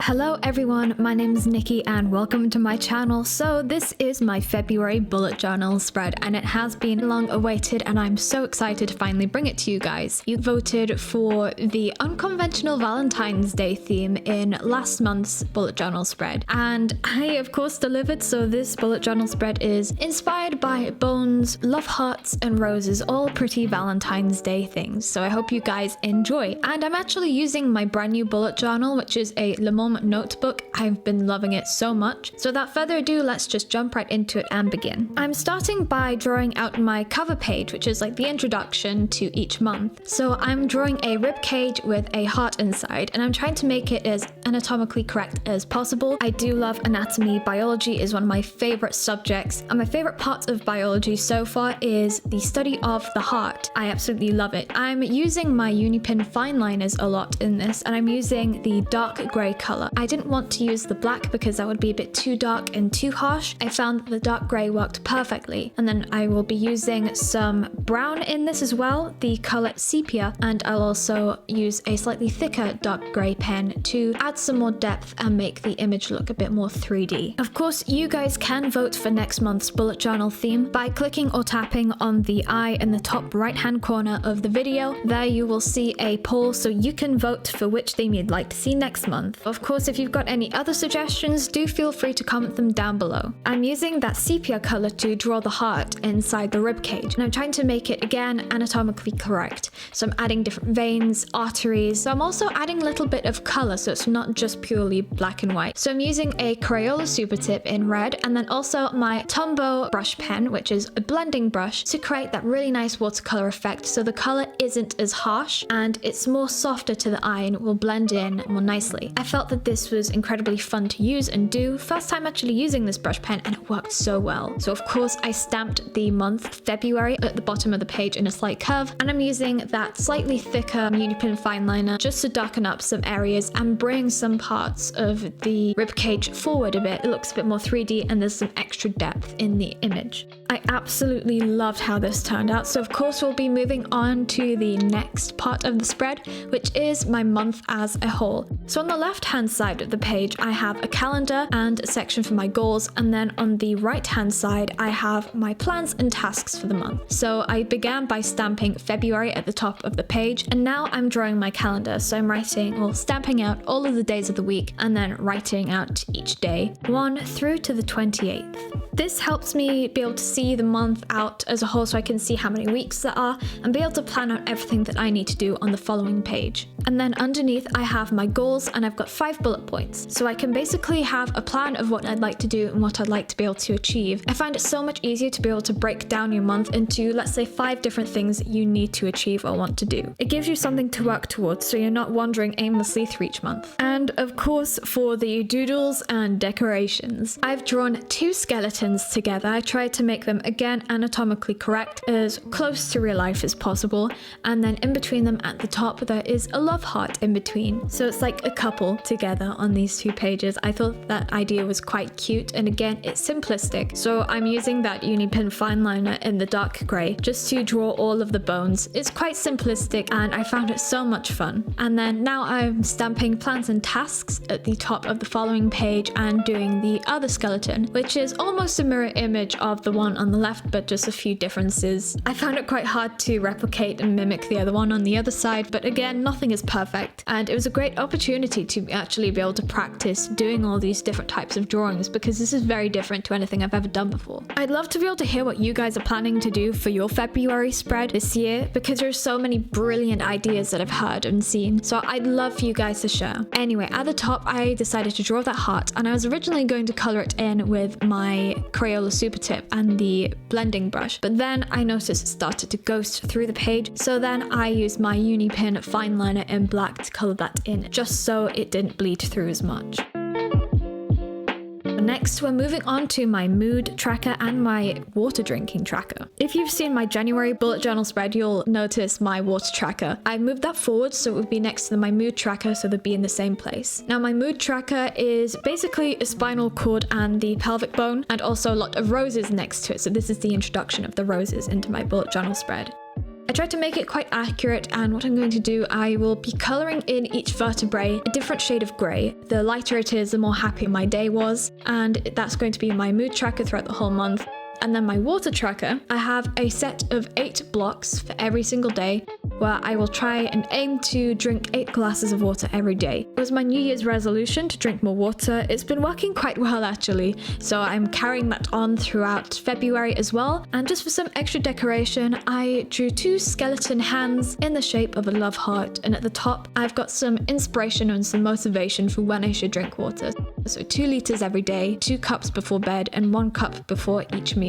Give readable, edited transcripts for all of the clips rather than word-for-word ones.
Hello everyone, my name is Nikki and welcome to my channel. So this is my February bullet journal spread and it has been long awaited and I'm so excited to finally bring it to you guys. You voted for the Unconventional Valentines Day theme in last month's bullet journal spread and I of course delivered. So this bullet journal spread is inspired by bones, love hearts and roses, all pretty Valentine's Day things. So I hope you guys enjoy. And I'm actually using my brand new bullet journal, which is a Le Monde notebook. I've been loving it so much. So without further ado, let's just jump right into it and begin. I'm starting by drawing out my cover page, which is like the introduction to each month. So I'm drawing a rib cage with a heart inside and I'm trying to make it as anatomically correct as possible. I do love anatomy. Biology is one of my favorite subjects and my favorite part of biology so far is the study of the heart. I absolutely love it. I'm using my Unipin fine liners a lot in this and I'm using the dark grey colour. I didn't want to use the black because that would be a bit too dark and too harsh. I found that the dark grey worked perfectly. And then I will be using some brown in this as well, the colour sepia, and I'll also use a slightly thicker dark grey pen to add some more depth and make the image look a bit more 3D. Of course, you guys can vote for next month's bullet journal theme by clicking or tapping on the eye in the top right hand corner of the video. There you will see a poll so you can vote for which theme you'd like to see next month. Of course, if you've got any other suggestions, do feel free to comment them down below. I'm using that sepia color to draw the heart inside the rib cage, and I'm trying to make it again anatomically correct. So I'm adding different veins, arteries. So I'm also adding a little bit of color, so it's not just purely black and white. So I'm using a Crayola Super Tip in red, and then also my Tombow brush pen, which is a blending brush, to create that really nice watercolor effect. So the color isn't as harsh and it's more softer to the eye and it will blend in more nicely. I felt that this was incredibly fun to use and do. First time actually using this brush pen and it worked so well. So of course I stamped the month February at the bottom of the page in a slight curve and I'm using that slightly thicker Unipin fine liner just to darken up some areas and bring some parts of the ribcage forward a bit. It looks a bit more 3D and there's some extra depth in the image. I absolutely loved how this turned out. So of course we'll be moving on to the next part of the spread, which is my month as a whole. So on the left hand side of the page I have a calendar and a section for my goals, and then on the right hand side I have my plans and tasks for the month. So I began by stamping February at the top of the page and now I'm drawing my calendar. So I'm stamping out all of the days of the week and then writing out each day 1 through to the 28th. This helps me be able to see the month out as a whole so I can see how many weeks there are and be able to plan out everything that I need to do on the following page. And then underneath I have my goals and I've got 5 bullet points. So I can basically have a plan of what I'd like to do and what I'd like to be able to achieve. I find it so much easier to be able to break down your month into, let's say, 5 different things you need to achieve or want to do. It gives you something to work towards so you're not wandering aimlessly through each month. And of course, for the doodles and decorations, I've drawn 2 skeletons together. I tried to make them again anatomically correct, as close to real life as possible, and then in between them at the top there is a love heart in between. So it's like a couple together on these 2 pages. I thought that idea was quite cute and again it's simplistic. So I'm using that Unipin fine liner in the dark grey just to draw all of the bones. It's quite simplistic and I found it so much fun. And then now I'm stamping plans and tasks at the top of the following page and doing the other skeleton, which is almost a mirror image of the one on the left but just a few differences. I found it quite hard to replicate and mimic the other one on the other side, but again, nothing is perfect and it was a great opportunity to actually be able to practice doing all these different types of drawings because this is very different to anything I've ever done before. I'd love to be able to hear what you guys are planning to do for your February spread this year because there's so many brilliant ideas that I've heard and seen, so I'd love for you guys to share. Anyway, at the top I decided to draw that heart and I was originally going to color it in with my Crayola Super Tip and the blending brush, but then I noticed it started to ghost through the page, so then I used my Unipin fine liner in black to color that in just so it didn't bleed through as much. Next, we're moving on to my mood tracker and my water drinking tracker. If you've seen my January bullet journal spread, you'll notice my water tracker. I moved that forward so it would be next to my mood tracker so they'd be in the same place. Now my mood tracker is basically a spinal cord and the pelvic bone and also a lot of roses next to it. So this is the introduction of the roses into my bullet journal spread. I tried to make it quite accurate, and what I'm going to do, I will be colouring in each vertebrae a different shade of grey. The lighter it is, the more happy my day was, and that's going to be my mood tracker throughout the whole month. And then my water tracker, I have a set of 8 blocks for every single day, where I will try and aim to drink 8 glasses of water every day. It was my New Year's resolution to drink more water. It's been working quite well actually, so I'm carrying that on throughout February as well. And just for some extra decoration, I drew 2 skeleton hands in the shape of a love heart, and at the top I've got some inspiration and some motivation for when I should drink water. So 2 liters every day, 2 cups before bed, and 1 cup before each meal.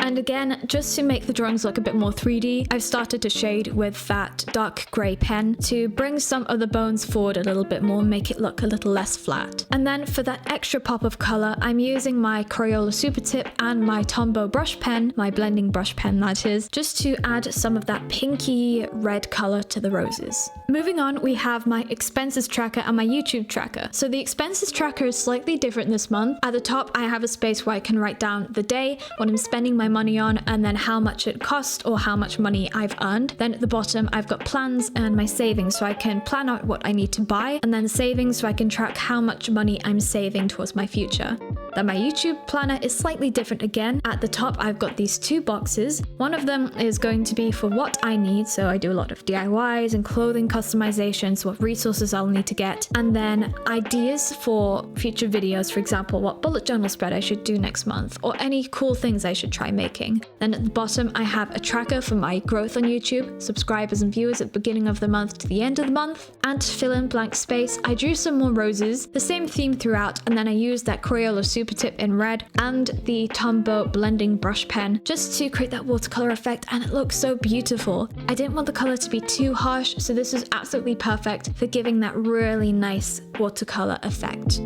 And again, just to make the drawings look a bit more 3D, I've started to shade with that dark grey pen to bring some of the bones forward a little bit more, make it look a little less flat. And then for that extra pop of colour, I'm using my Crayola Super Tip and my Tombow brush pen, my blending brush pen that is, just to add some of that pinky red colour to the roses. Moving on, we have my expenses tracker and my YouTube tracker. So the expenses tracker is slightly different this month. At the top, I have a space where I can write down the day, what I'm spending my money on, and then how much it cost or how much money I've earned. Then at the bottom, I've got plans and my savings, so I can plan out what I need to buy, and then savings, so I can track how much money I'm saving towards my future. Then my YouTube planner is slightly different again. At the top, I've got these 2 boxes. One of them is going to be for what I need, so I do a lot of DIYs and clothing customizations, what resources I'll need to get, and then ideas for future videos, for example, what bullet journal spread I should do next month, or any cool things I should try making. Then at the bottom, I have a tracker for my growth on YouTube, subscribers and viewers at the beginning of the month to the end of the month, and to fill in blank space, I drew some more roses, the same theme throughout, and then I used that Crayola Super Tip in red and the Tombow blending brush pen just to create that watercolor effect, and it looks so beautiful. I didn't want the color to be too harsh, so this is absolutely perfect for giving that really nice watercolor effect.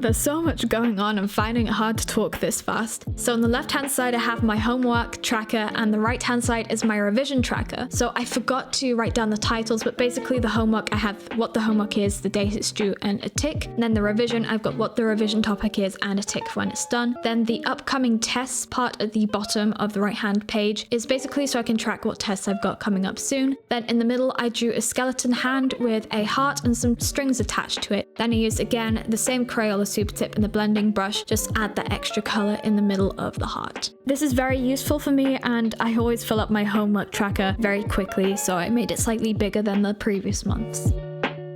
There's so much going on, I'm finding it hard to talk this fast. So on the left hand side I have my homework tracker, and the right hand side is my revision tracker. So I forgot to write down the titles, but basically the homework, I have what the homework is, the date it's due, and a tick. And then the revision, I've got what the revision topic is and a tick for when it's done. Then the upcoming tests part at the bottom of the right hand page is basically so I can track what tests I've got coming up soon. Then in the middle I drew a skeleton hand with a heart and some strings attached to it. Then I used again the same Crayola Super Tip and the blending brush, just add that extra color in the middle of the heart. This is very useful for me, and I always fill up my homework tracker very quickly, so I made it slightly bigger than the previous months.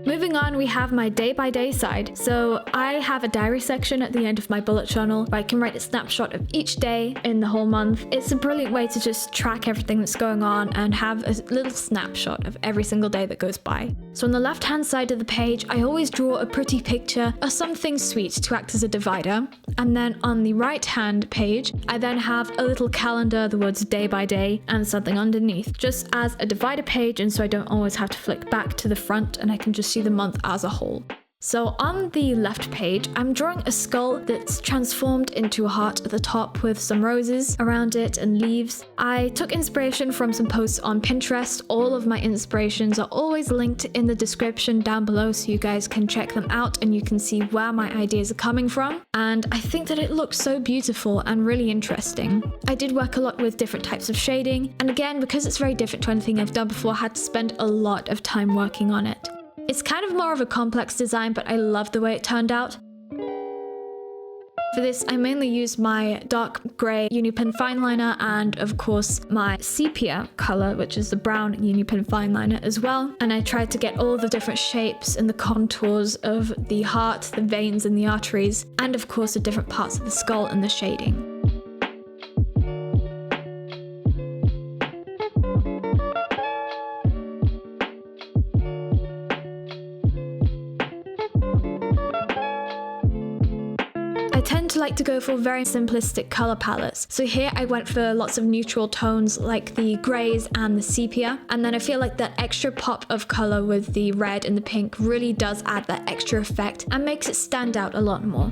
Moving on, we have my day-by-day side. So I have a diary section at the end of my bullet journal where I can write a snapshot of each day in the whole month. It's a brilliant way to just track everything that's going on and have a little snapshot of every single day that goes by. So on the left-hand side of the page, I always draw a pretty picture of something sweet to act as a divider. And then on the right-hand page, I then have a little calendar, the words day by day, and something underneath, just as a divider page, and so I don't always have to flick back to the front and I can just see the month as a whole. So on the left page, I'm drawing a skull that's transformed into a heart at the top with some roses around it and leaves. I took inspiration from some posts on Pinterest. All of my inspirations are always linked in the description down below, so you guys can check them out and you can see where my ideas are coming from. And I think that it looks so beautiful and really interesting. I did work a lot with different types of shading, and again, because it's very different to anything I've done before, I had to spend a lot of time working on it. It's kind of more of a complex design, but I love the way it turned out. For this, I mainly used my dark grey Unipen fineliner and, of course, my sepia colour, which is the brown Unipen fineliner as well. And I tried to get all the different shapes and the contours of the heart, the veins and the arteries, and of course the different parts of the skull and the shading. I tend to like to go for very simplistic color palettes. So here I went for lots of neutral tones like the greys and the sepia. And then I feel like that extra pop of color with the red and the pink really does add that extra effect and makes it stand out a lot more.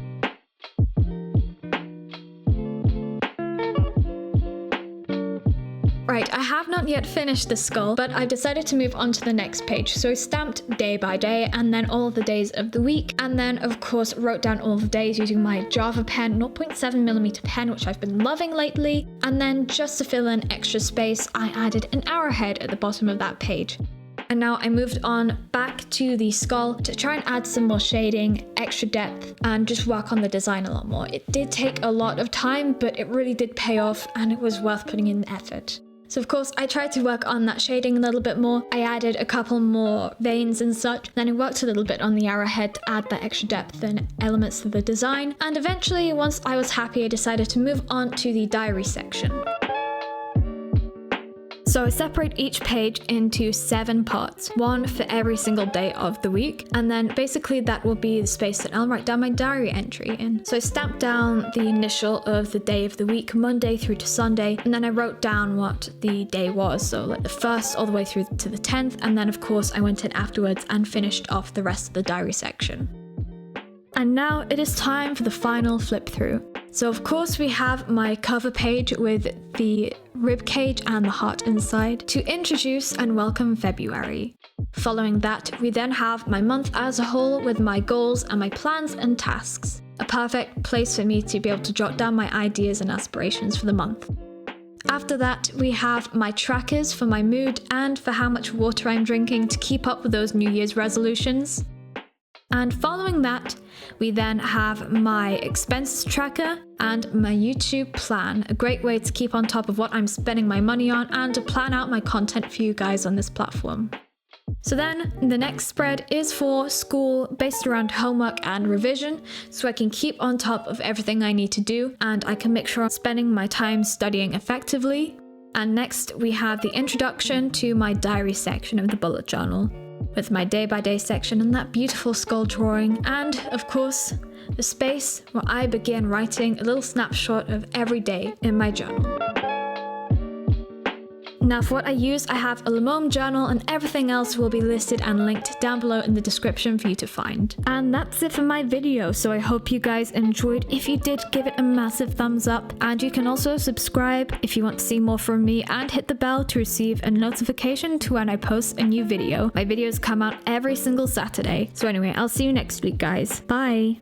Right, I have not yet finished the skull, but I decided to move on to the next page. So I stamped day by day and then all of the days of the week. And then of course wrote down all the days using my Java pen 0.7mm pen, which I've been loving lately. And then just to fill in extra space, I added an arrowhead at the bottom of that page. And now I moved on back to the skull to try and add some more shading, extra depth, and just work on the design a lot more. It did take a lot of time, but it really did pay off and it was worth putting in the effort. So of course I tried to work on that shading a little bit more. I added a couple more veins and such. Then I worked a little bit on the arrowhead to add that extra depth and elements to the design. And eventually, once I was happy, I decided to move on to the diary section. So I separate each page into 7 parts, one for every single day of the week, and then basically that will be the space that I'll write down my diary entry in. So I stamped down the initial of the day of the week, Monday through to Sunday, and then I wrote down what the day was, so like the 1st all the way through to the 10th, and then of course I went in afterwards and finished off the rest of the diary section. And now it is time for the final flip through. So of course we have my cover page with the rib cage and the heart inside to introduce and welcome February. Following that, we then have my month as a whole with my goals and my plans and tasks. A perfect place for me to be able to jot down my ideas and aspirations for the month. After that, we have my trackers for my mood and for how much water I'm drinking to keep up with those New Year's resolutions. And following that, we then have my expenses tracker and my YouTube plan, a great way to keep on top of what I'm spending my money on and to plan out my content for you guys on this platform. So then the next spread is for school, based around homework and revision, so I can keep on top of everything I need to do and I can make sure I'm spending my time studying effectively. And next we have the introduction to my diary section of the bullet journal, with my day-by-day section and that beautiful skull drawing, and of course the space where I begin writing a little snapshot of every day in my journal. Now for what I use, I have a Lemome journal and everything else will be listed and linked down below in the description for you to find. And that's it for my video, so I hope you guys enjoyed. If you did, give it a massive thumbs up, and you can also subscribe if you want to see more from me and hit the bell to receive a notification to when I post a new video. My videos come out every single Saturday. So anyway, I'll see you next week guys. Bye!